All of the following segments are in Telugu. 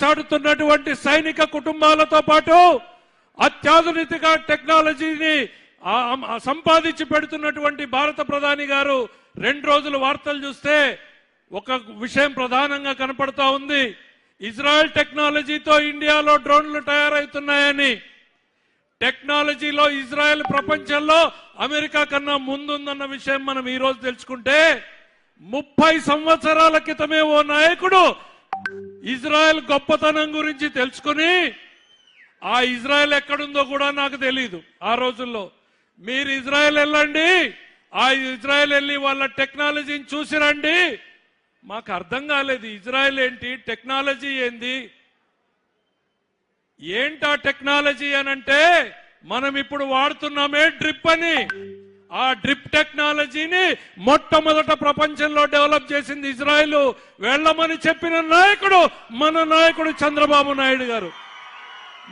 చాటుతున్నటువంటి సైనిక కుటుంబాలతో పాటు అత్యాధునిక టెక్నాలజీని సంపాదించి పెడుతున్నటువంటి భారత ప్రధాని గారు 2 రోజుల వార్తలు చూస్తే ఒక విషయం ప్రధానంగా కనపడతా ఉంది. ఇజ్రాయెల్ టెక్నాలజీతో ఇండియాలో డ్రోన్లు తయారవుతున్నాయని. టెక్నాలజీలో ఇజ్రాయెల్ ప్రపంచంలో అమెరికా కన్నా ముందుందన్న విషయం మనం ఈ రోజు తెలుసుకుంటే 30 సంవత్సరాల క్రితమే ఓ నాయకుడు ఇజ్రాయెల్ గొప్పతనం గురించి తెలుసుకుని ఆ ఇజ్రాయెల్ ఎక్కడుందో కూడా నాకు తెలియదు. ఆ రోజుల్లో మీరు ఇజ్రాయెల్ వెళ్ళండి, ఆ ఇజ్రాయెల్ వెళ్ళి వాళ్ళ టెక్నాలజీని చూసి రండి. మాకు అర్థం కాలేదు ఇజ్రాయెల్ ఏంటి, టెక్నాలజీ ఏంది, ఏంటా టెక్నాలజీ అనంటే మనం ఇప్పుడు వాడుతున్నామే డ్రిప్ అని. ఆ డ్రిప్ టెక్నాలజీని మొట్టమొదట ప్రపంచంలో డెవలప్ చేసింది ఇజ్రాయెల్. వెళ్ళమని చెప్పిన నాయకుడు మన నాయకుడు చంద్రబాబు నాయుడు గారు.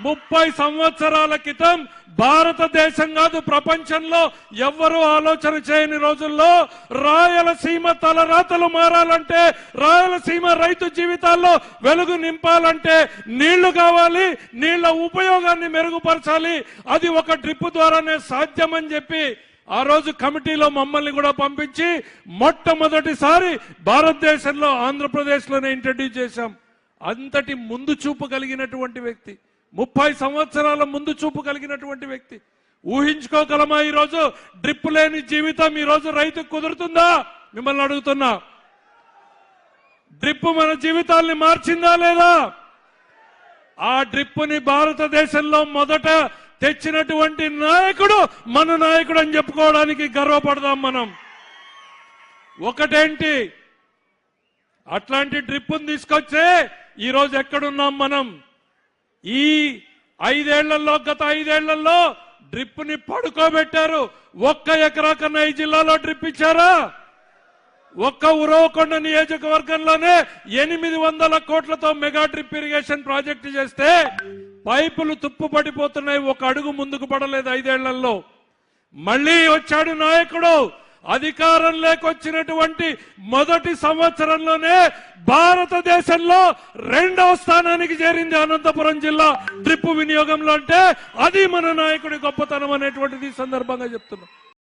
30 సంవత్సరాల క్రితం భారతదేశం కాదు ప్రపంచంలో ఎవ్వరూ ఆలోచన చేయని రోజుల్లో రాయలసీమ తలరాతలు మారాలంటే, రాయలసీమ రైతు జీవితాల్లో వెలుగు నింపాలంటే నీళ్లు కావాలి, నీళ్ల ఉపయోగాన్ని మెరుగుపరచాలి, అది ఒక డ్రిప్ ద్వారానే సాధ్యమని చెప్పి ఆ రోజు కమిటీలో మమ్మల్ని కూడా పంపించి మొట్టమొదటిసారి భారతదేశంలో ఆంధ్రప్రదేశ్లోనే ఇంట్రడ్యూస్ చేశాం. అంతటి ముందు చూపు కలిగినటువంటి వ్యక్తి, 30 సంవత్సరాల ముందు చూపు కలిగినటువంటి వ్యక్తి. ఊహించుకోగలమా ఈరోజు డ్రిప్ లేని జీవితం ఈరోజు రైతుకు కుదురుతుందా? మిమ్మల్ని అడుగుతున్నా. డ్రిప్ మన జీవితాల్ని మార్చిందా లేదా? ఆ డ్రిప్ని భారతదేశంలో మొదట తెచ్చినటువంటి నాయకుడు మన నాయకుడు అని చెప్పుకోవడానికి గర్వపడదాం మనం. ఒకటేంటి, అట్లాంటి డ్రిప్ని తీసుకొచ్చే ఈరోజు ఎక్కడున్నాం మనం? ఈ 5 ఏళ్లలో, గత 5 ఏళ్లలో డ్రిప్ ని పడుకోబెట్టారు. 1 ఎకరా కన్నా ఈ జిల్లాలో డ్రిప్ ఇచ్చారా? ఒక్క ఉరవకొండ నియోజకవర్గంలోనే 800 కోట్లతో మెగా డ్రిప్ ఇరిగేషన్ ప్రాజెక్టు చేస్తే పైపులు తుప్పు పడిపోతున్నాయి. 1 అడుగు ముందుకు పడలేదు 5 ఏళ్లలో. మళ్ళీ వచ్చాడు నాయకుడు. అధికారం లేకొచ్చినటువంటి మొదటి సంవత్సరంలోనే భారతదేశంలో 2వ స్థానానికి చేరింది అనంతపురం జిల్లా డ్రిప్ వినియోగంలో. అంటే అది మన నాయకుడి గొప్పతనం అనేటువంటిది సందర్భంగా చెప్తున్నాం.